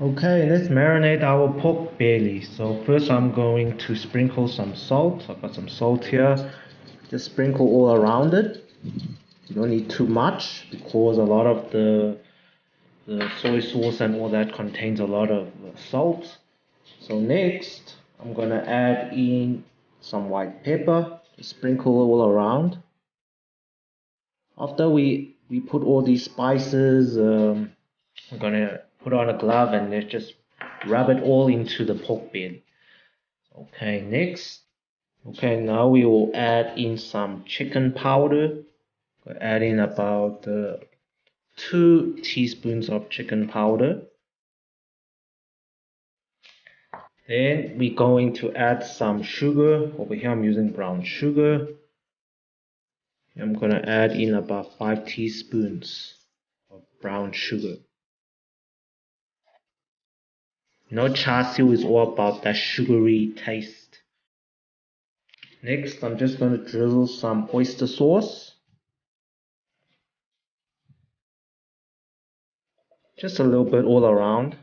Okay, let's marinate our pork belly. So first I'm going to sprinkle some salt. I've got some salt here. Just sprinkle all around it. You don't need too much because a lot of the soy sauce and all that contains a lot of salt. So next I'm gonna add in some white pepper. Just sprinkle all around. After we put all these spices, I'm gonna put on a glove and let's just rub it all into the pork belly. Okay, next. Okay, now we will add in some chicken powder. We'll add in about 2 teaspoons of chicken powder. Then we're going to add some sugar. Over here I'm using brown sugar. I'm gonna add in about 5 teaspoons of brown sugar. You know, char siu is all about that sugary taste. Next, I'm just going to drizzle some oyster sauce. Just a little bit all around.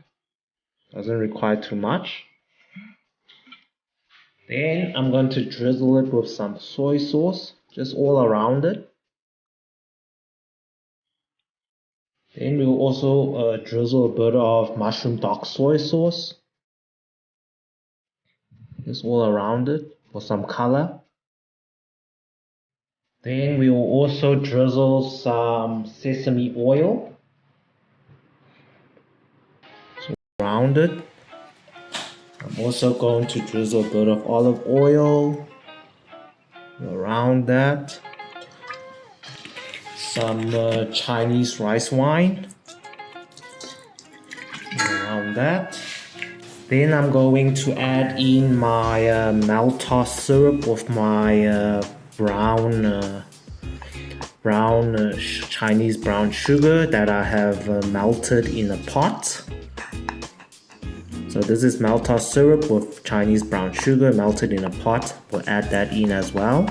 Doesn't require too much. Then I'm going to drizzle it with some soy sauce, just all around it. Then we'll also drizzle a bit of mushroom dark soy sauce. Just all around it for some color. Then we will also drizzle some sesame oil. So around it. I'm also going to drizzle a bit of olive oil around that. Some Chinese rice wine around that. Then I'm going to add in my maltose syrup with my brown Chinese brown sugar that I have melted in a pot. So this is maltose syrup with Chinese brown sugar melted in a pot. We'll add that in as well.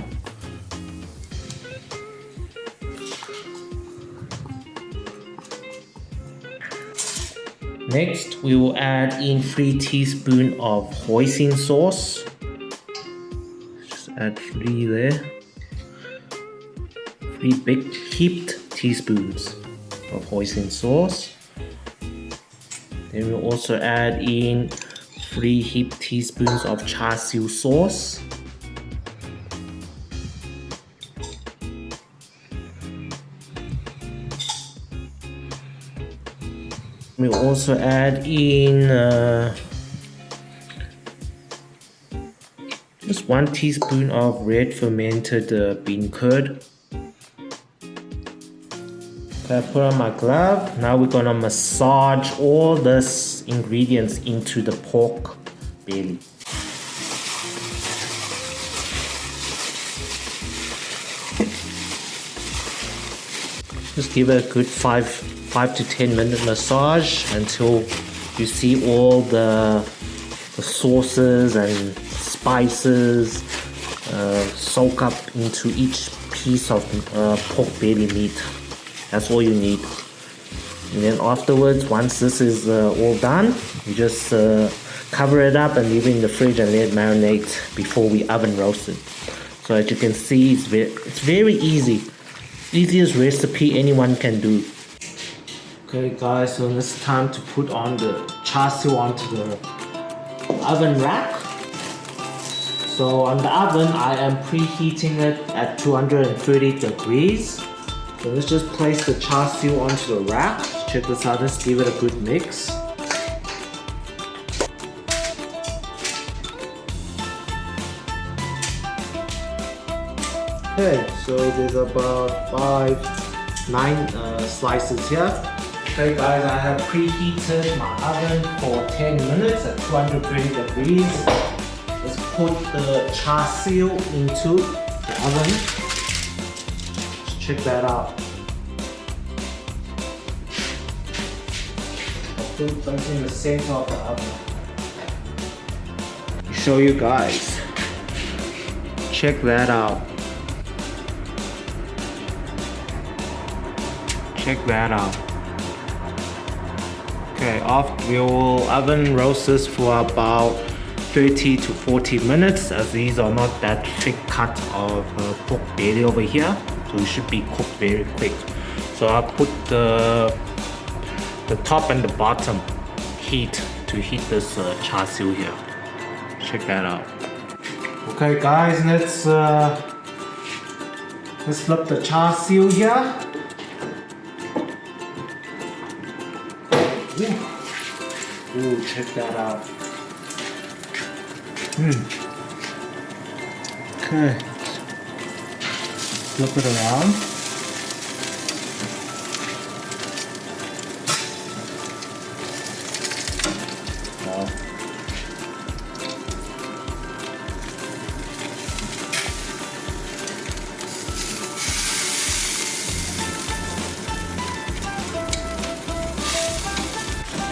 Next, we will add in 3 teaspoons of Hoisin sauce. Just add 3 there. 3 big heaped teaspoons of Hoisin sauce. Then we'll also add in 3 heaped teaspoons of Char Siu sauce. We'll also add in just 1 teaspoon of red fermented bean curd. Okay, I put on my glove. Now we're gonna massage all these ingredients into the pork belly. Just give it a good 5 to 10 minute massage until you see all the sauces and spices soak up into each piece of pork belly meat. That's all you need. And then afterwards, once this is all done, you just cover it up and leave it in the fridge and let it marinate before we oven roast it. So as you can see, it's very easy. Easiest recipe anyone can do. Okay guys, so it's time to put on the char siu onto the oven rack. So on the oven, I am preheating it at 230 degrees. So let's just place the char siu onto the rack. Check this out, let's give it a good mix. Okay, so there's about 9 slices here. Okay guys, I have preheated my oven for 10 minutes at 230 degrees. Let's put the char siu into the oven. Let's check that out. I'll put something in the center of the oven. I'll show you guys. Check that out. Check that out. Okay, we will oven roast this for about 30 to 40 minutes, as these are not that thick cut of pork belly over here, so it should be cooked very quick. So I'll put the top and the bottom heat to heat this char siu here. Check that out. Okay guys, let's flip the char siu here. Ooh, check that out. Okay, flip it around. Wow.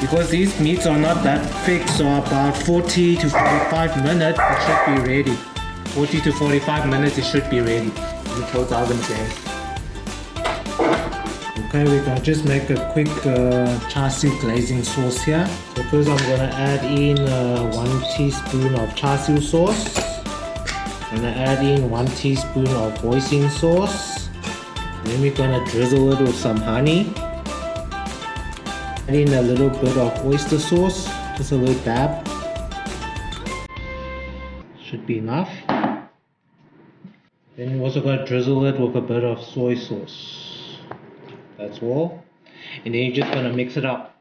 Because these meats are not that thick, so about 40 to 45 minutes it should be ready. 40 to 45 minutes it should be ready. We close the oven again. Okay, we're gonna just make a quick char siu glazing sauce here. So first I'm gonna add in 1 teaspoon of char siu sauce. I'm gonna add in 1 teaspoon of hoisin sauce. Then we're gonna drizzle it with some honey. Add in a little bit of oyster sauce, just a little dab. Should be enough. Then you're also going to drizzle it with a bit of soy sauce. That's all. And then you're just going to mix it up.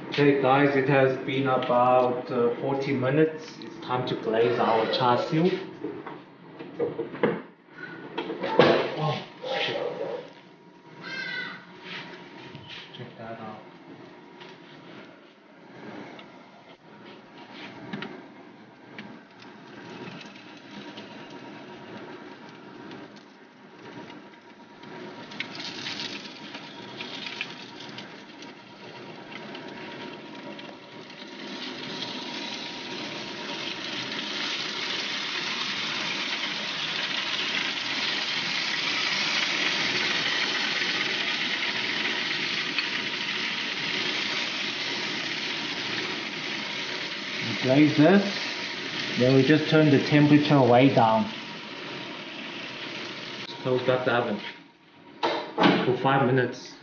Okay guys, it has been about 40 minutes. It's time to glaze our char siu. Check that out. Glaze this, then we just turn the temperature way down. Close up the oven for 5 minutes.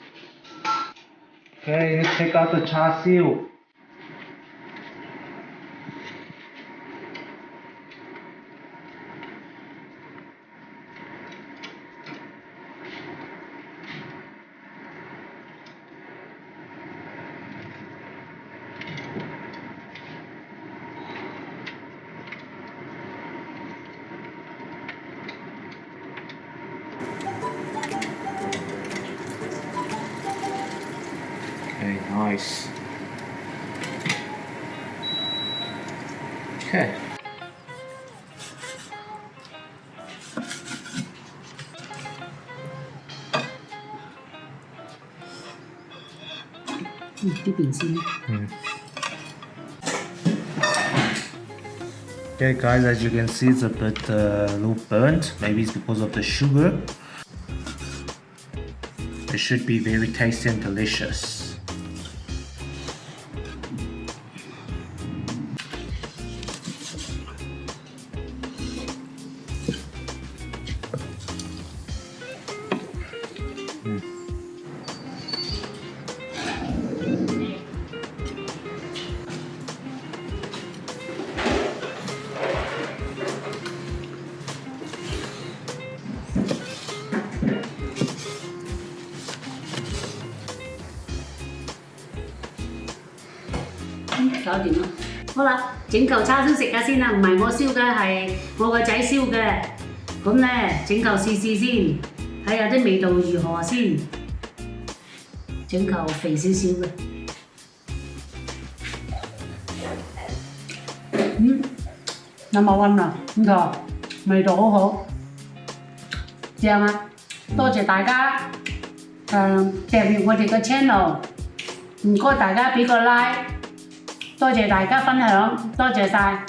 Okay, let's take out the char siu. Okay, nice. Okay. Okay guys, as you can see it's a bit little burnt. Maybe it's because of the sugar. It should be very tasty and delicious.搞掂啦！好啦，整嚿叉燒食下先啦，唔係我燒嘅，係我個仔燒嘅。咁咧，整嚿試試先，睇下啲味道如何先。整嚿肥少少嘅。number one 啦，呢個味道好好，正啊！多謝大家訂閱我哋嘅 channel， 唔該大家俾個 like。多謝大家分享，多謝晒。